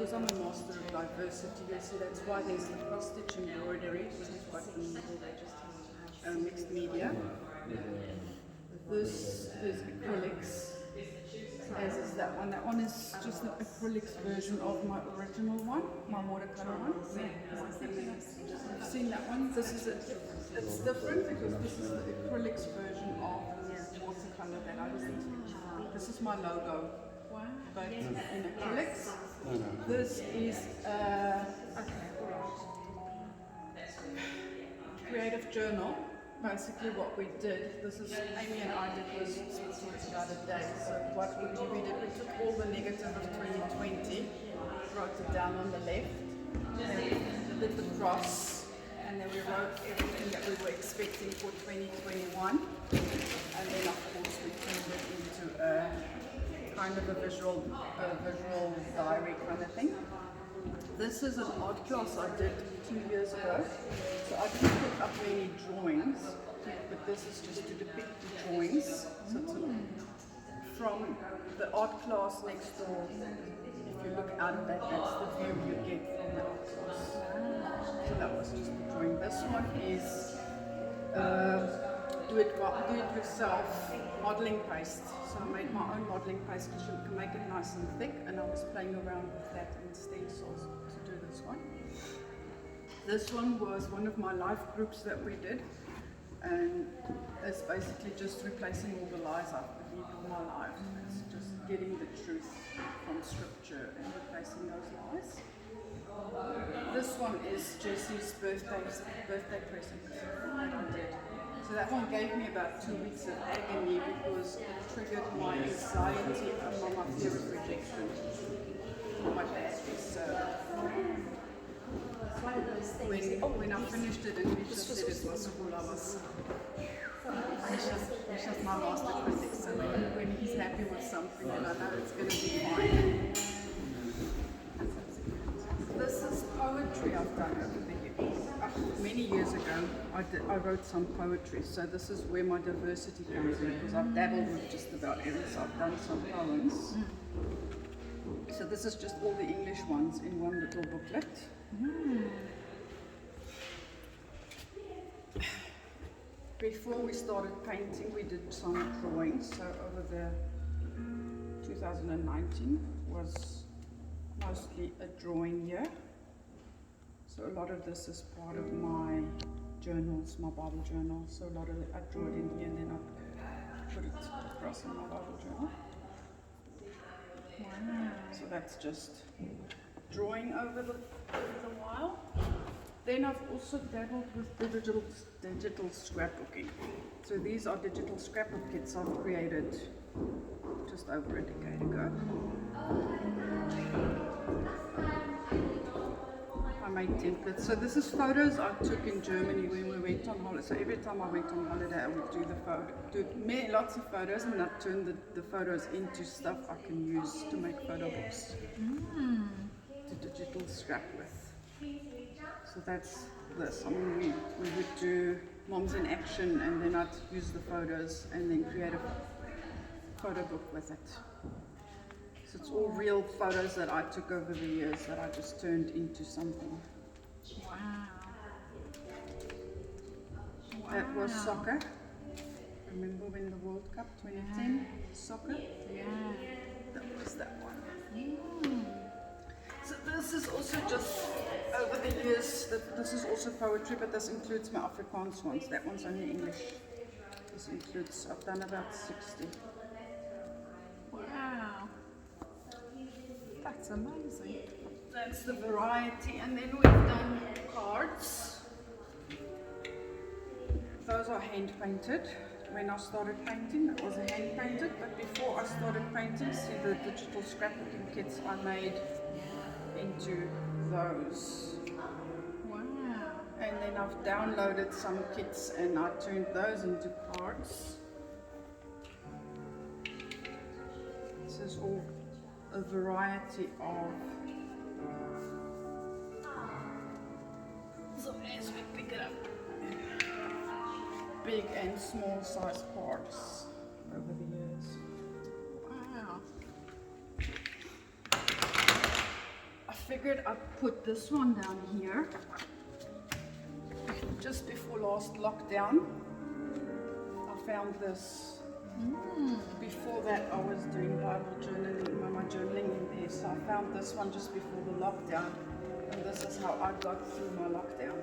because I'm a master of diversity, you see that's why there's the cross-stitch embroidery, which is quite mixed media. This is acrylics, as is that one. That one is just an acrylics version of my original one, my watercolor one. You've seen that one? It's different because this is the acrylics version of the watercolor that I did. This is my logo, but in acrylics. This is creative journal. Basically what we did, this is Amy and I did was the other day. So what we did, we took all the negative of 2020, wrote it down on the left, then we did the cross, and then we wrote everything that we were expecting for 2021, and then of course we turned it into a kind of a visual diary kind of thing. This is an art class I did 2 years ago, so I didn't put up many drawings, but this is just to depict the drawings. So it's from the art class next door. If you look out of that, that's the view you get from the art class. So that was just the drawing. This one is do it yourself modeling paste. So I made my own modeling paste because you can make it nice and thick, and I was playing around with that and stencils to do this one. This one was one of my life groups that we did, and it's basically just replacing all the lies I've believed all my life. It's just getting the truth from scripture and replacing those lies. This one is Jessie's birthday present that I did. So that one gave me about 2 weeks of agony because it triggered my anxiety and my fear of rejection from my dad. So when I finished it and Misha said it was all I was, Misha's my master critic, so when he's happy with something then I know it's going to be fine. This is poetry I've done over the years. Many years ago I wrote some poetry, so this is where my diversity comes in, because I've dabbled with just about everything. So I've done some poems. So this is just all the English ones in one little booklet. Before we started painting, we did some drawings. So over the 2019 was mostly a drawing year. So a lot of this is part of my journals, my Bible journal. So a lot of it I draw it in here and then I put it across in my Bible journal. Wow. So that's just drawing over the while. Then I've also dabbled with digital scrapbooking. So these are digital scrapbook kits I've created just over a decade ago. I made templates. So this is photos I took in Germany when we went on holiday. So every time I went on holiday, I would do lots of photos, and I turned the photos into stuff I can use to make photo books, to digital scrap with. So that's this. I mean, we would do Moms in Action, and then I'd use the photos and then create a photo book with it. So it's all real photos that I took over the years that I just turned into something. Wow. That was soccer. Remember when the World Cup 2010 soccer? Yeah. That was that one. So this is also just over the years, this is also poetry, but this includes my Afrikaans ones. That one's only English. This includes, I've done about 60. Wow. That's amazing. That's the variety, and then we've done cards. Those are hand painted. When I started painting, it was hand painted, but before I started painting, see the digital scrapbooking kits I made into those. Wow. And then I've downloaded some kits and I turned those into cards. This is all a variety of, so as we pick it up, big and small size cards over the years. Wow. I figured I'd put this one down here. Just before last lockdown, I found this. Before that, I was doing Bible journaling, my journaling in there. So I found this one just before the lockdown, and this is how I got through my lockdown.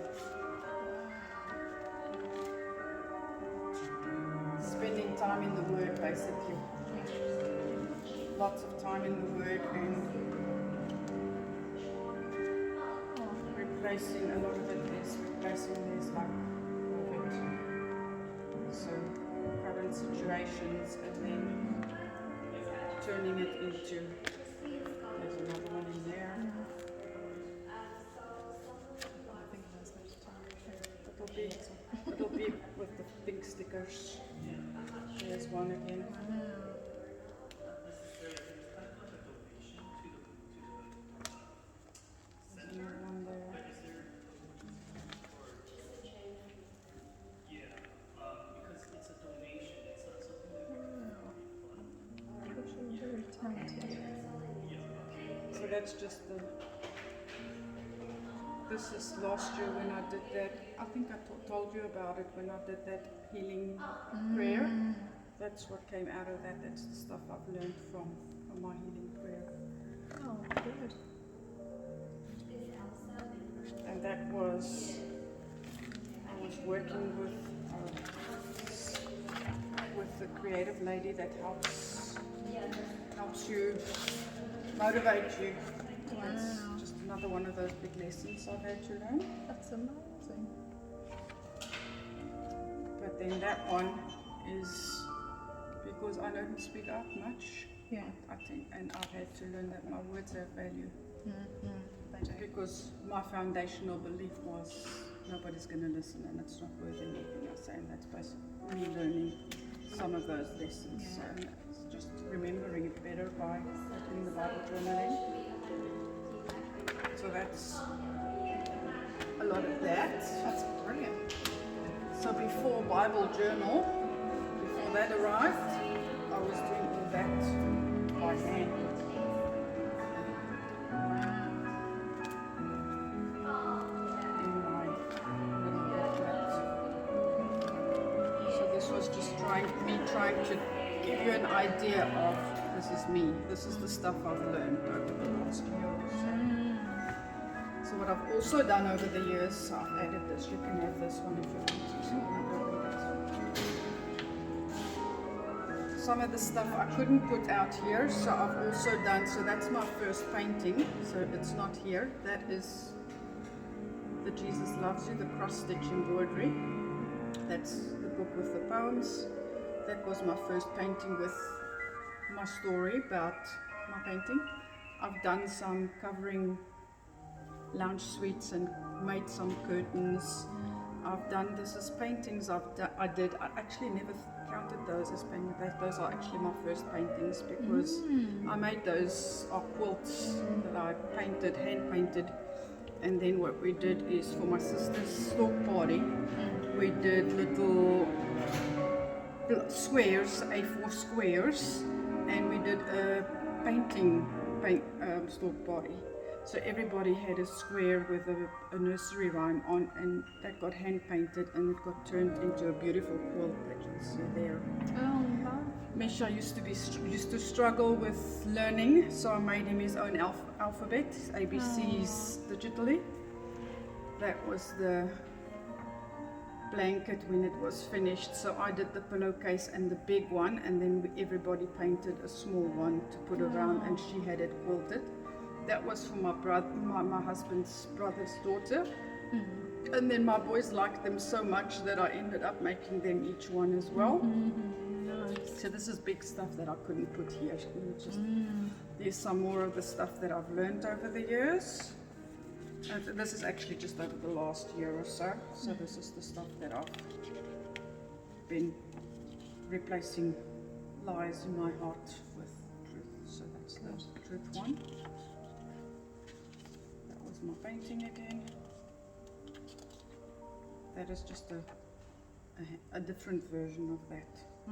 Spending time in the Word, basically. Lots of time in the Word, and replacing a lot of it is replacing these like COVID. So current situations, and then turning it into, there's another one in there. I think that's next time. It'll be with the pink stickers. There's one again. There's another one there. So that's just the. This is last year when I did that. I think I told you about it when I did that healing prayer. That's what came out of that. That's the stuff I've learned from my healing prayer. Oh, good. And that was, I was working with the creative lady that helps you, motivate you. Wow. It's just another one of those big lessons I've had to learn. That's amazing. But then that one is because I don't speak out much. Yeah. I think, and I've had to learn that my words have value. They do. Because my foundational belief was nobody's going to listen and it's not worth anything I say, and that's basically me learning some of those lessons. Yeah. So it's just remembering it better by doing the Bible journaling. So that's a lot of that. That's brilliant. So before Bible journal, before that arrived, I was doing all that by hand. Trying to give you an idea of this is me. This is the stuff I've learned over the last year or so. So what I've also done over the years, I've added this. You can have this one if you want to. Some of the stuff I couldn't put out here, so I've also done. So that's my first painting. So it's not here. That is the Jesus Loves You, the cross-stitch embroidery. That's the book with the poems. That was my first painting with my story about my painting. I've done some covering lounge suites and made some curtains. I've done this as paintings. I actually never counted those as paintings. Those are actually my first paintings because I made those are quilts that I painted, hand painted. And then what we did is for my sister's stalk party, we did little squares, A4 squares, and we did a stalk party. So everybody had a square with a nursery rhyme on, and that got hand painted and it got turned into a beautiful quilt that you can see there. Oh, wow. Misha used to struggle with learning, so I made him his own alphabet, ABCs digitally. That was the blanket when it was finished, so I did the pillowcase and the big one, and then everybody painted a small one to put around, and she had it quilted. That was for my husband's brother's daughter. And then my boys liked them so much that I ended up making them each one as well. Nice. So this is big stuff that I couldn't put here. There's some more of the stuff that I've learned over the years. And this is actually just over the last year or so. So this is the stuff that I've been replacing lies in my heart with truth. So that's the truth one. That was my painting again. That is just a different version of that. I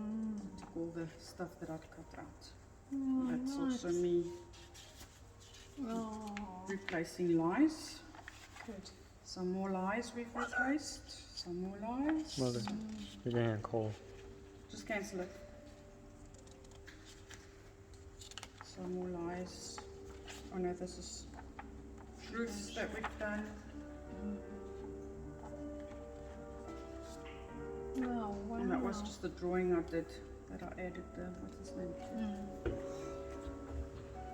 took all the stuff that I'd cut out. Oh, That's nice. also me Oh, Replacing lies. good. Some more lies we've replaced. Some more lies. Well, you're getting a call. Just cancel it. Some more lies. Oh no, this is truths that we've done. Oh, wow. And that was just the drawing I did that I added the, what's his name?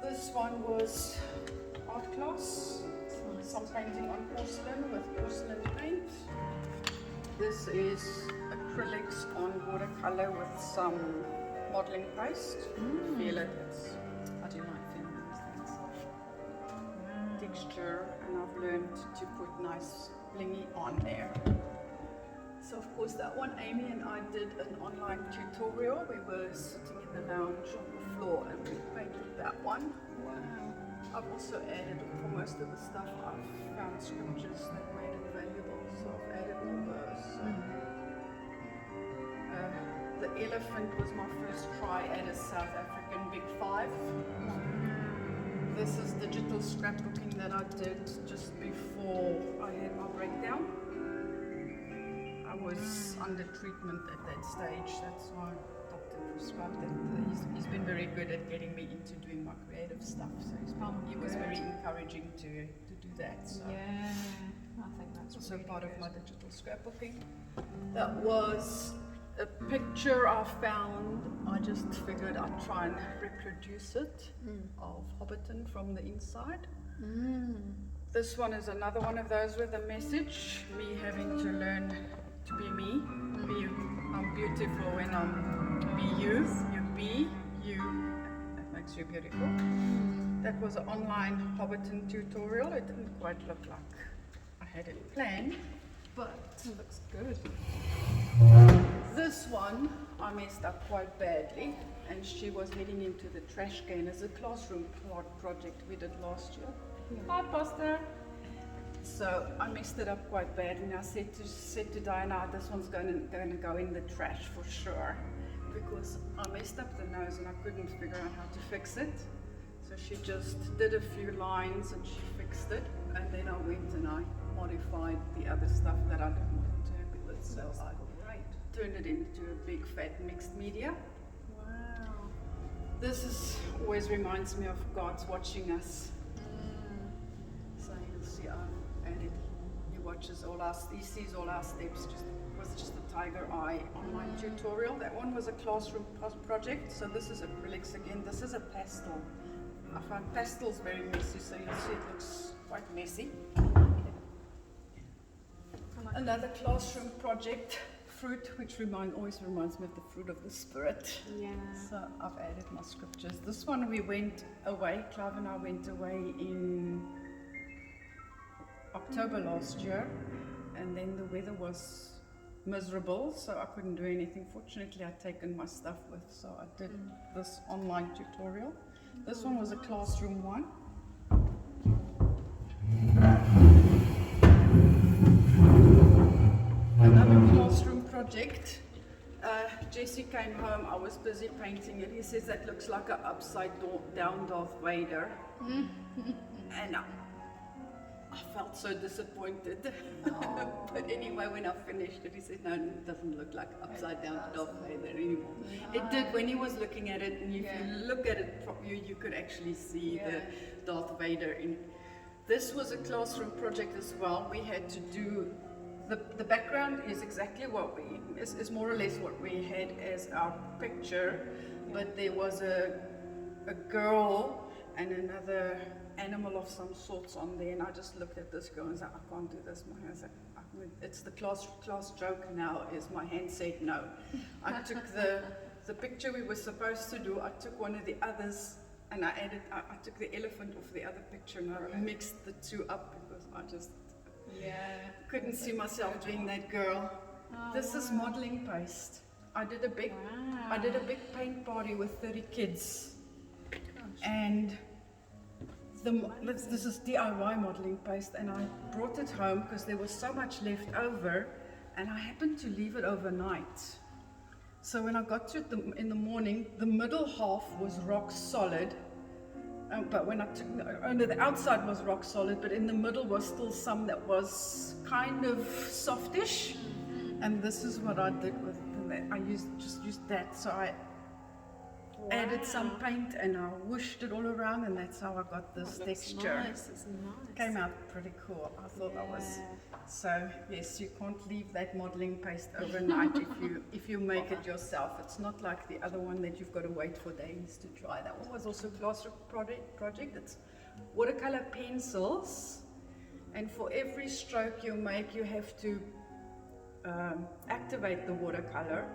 This one was art class. Some painting on porcelain with porcelain paint. This is acrylics on watercolor with some modeling paste. Feel it. It's I do like feeling these things. texture, and I've learned to put nice blingy on there. So of course that one Amy and I did an online tutorial. We were sitting in the lounge on the floor and we painted that one. Wow. I've also added, for most of the stuff, I've found scriptures that made it valuable, so I've added all those. The elephant was my first try at a South African Big Five. This is digital scrapbooking that I did just before I had my breakdown. I was under treatment at that stage, that's why doctor prescribed that. He's been very good at getting me into doing my creative stuff, so he was very encouraging to do that. So. Yeah, I think that's Also really part of good. my digital scrapbooking. That was a picture I found. I just figured I'd try and reproduce it of Hobbiton from the inside. This one is another one of those with a message. Me having to learn to be me. I'm beautiful when I'm be you. You be you. That makes you beautiful. That was an online Hobbiton tutorial. It didn't quite look like I had it planned, but It looks good. this one I messed up quite badly, and she was heading into the trash can as a classroom project we did last year. Hi, Pastor. So I messed it up quite badly, and I said to Diana, this one's going to go in the trash for sure, because I messed up the nose and I couldn't figure out how to fix it. So she just did a few lines and she fixed it, and then I went and I modified the other stuff that I didn't want to happy with. So I turned it into a big fat mixed media. Wow. This always reminds me of God's watching us. So you'll see I added, he watches all our, he sees all our steps. Was just a tiger eye online tutorial. That one was a classroom project. So this is acrylics again. This is a pastel. I found pastels very messy, so you'll see it looks quite messy. Another classroom project, fruit, which always reminds me of the fruit of the spirit. Yeah. So I've added my scriptures. This one we went away, Clive and I went away in October last year, and then the weather was miserable, so I couldn't do anything. Fortunately, I'd taken my stuff with, so I did this online tutorial. This one was a classroom one. Another classroom project. Jesse came home, I was busy painting it. He says that looks like an upside down Darth Vader. And I felt so disappointed. But anyway, when I finished it, he said, no, it doesn't look like upside down Darth Vader anymore. It did when he was looking at it, and if you look at it properly, you could actually see the Darth Vader in it. This was a classroom project as well. We had to do, the background is exactly what is more or less what we had as our picture, but there was a girl and another animal of some sorts on there, and I just looked at this girl and said, I can't do this. My hand said, it's the class joke now, is my hand said no. I took the picture we were supposed to do, I took one of the others, and I took the elephant off the other picture, and I mixed the two up because I just couldn't see myself doing that girl. This is modeling paste. I did a big paint party with 30 kids, and this is DIY modeling paste, and I brought it home because there was so much left over, and I happened to leave it overnight. So when I got to it in the morning, the middle half was rock solid, But when I took, only the outside was rock solid, but in the middle was still some that was kind of softish. And this is what I did with that. I just used that. So I added some paint and I whooshed it all around, and that's how I got this texture. Nice. It's nice. Came out pretty cool. I thought that was. So yes, you can't leave that modeling paste overnight if you make it yourself. It's not like the other one that you've got to wait for days to dry. That one was also a classroom project. It's watercolor pencils, and for every stroke you make, you have to activate the watercolor.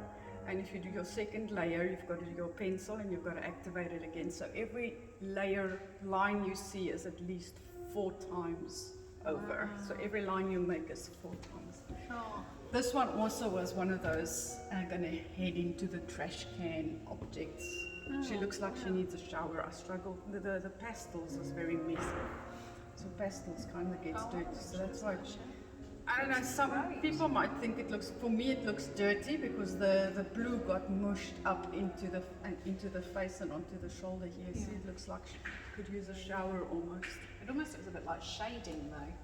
And if you do your second layer, you've got to do your pencil and you've got to activate it again. So every line you see is at least 4 times over. So every line you make is 4 times. Oh. This one also was one of those going to head into the trash can objects. She looks like she needs a shower. I struggle. The pastels is very messy. So pastels kind of gets dirty. So that's why. I don't know, some people might think it looks, for me it looks dirty because the blue got mushed up into the face and onto the shoulder here. See, it looks like she could use a shower almost. It almost looks a bit like shading though,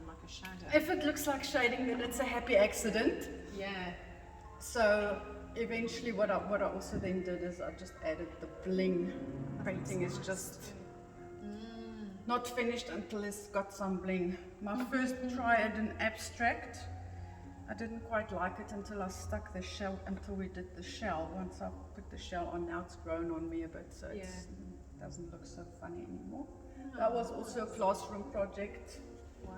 like a shadow. If it looks like shading, then it's a happy accident. Yeah. So eventually what I also then did is I just added the bling. Painting is just not finished until it's got some bling. My first try at an abstract, I didn't quite like it until I stuck the shell, until we did the shell. Once I put the shell on, now it's grown on me a bit, so it doesn't look so funny anymore. That was also a classroom project. Wow.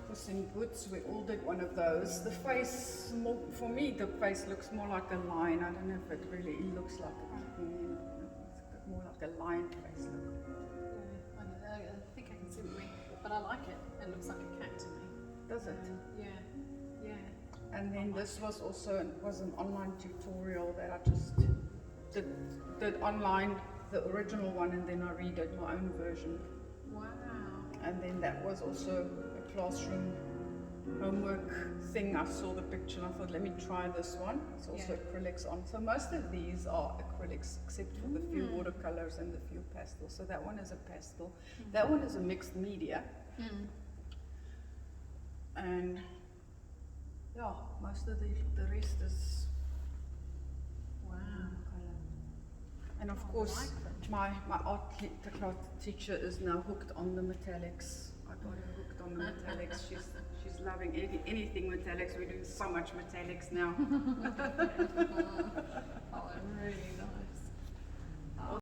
Was in Woods, we all did one of those. The face, for me, the face looks more like a lion. I don't know if it really looks like it. It's more like a lion face look. Yeah, I think I can see what you mean, but I like it. It looks like a cat to me. Does it? Yeah. And then this was also an online tutorial that I just did online, the original one, and then I redid my own version. Wow. And then that was also a classroom homework thing. I saw the picture and I thought, let me try this one. It's also acrylics on. So most of these are acrylics except for the few watercolors and the few pastels. So that one is a pastel. That one is a mixed media. And yeah, most of the rest is color. And of course, my art teacher is now hooked on the metallics. I got her hooked on the metallics. She's loving anything metallics. We're doing so much metallics now. Oh, really nice.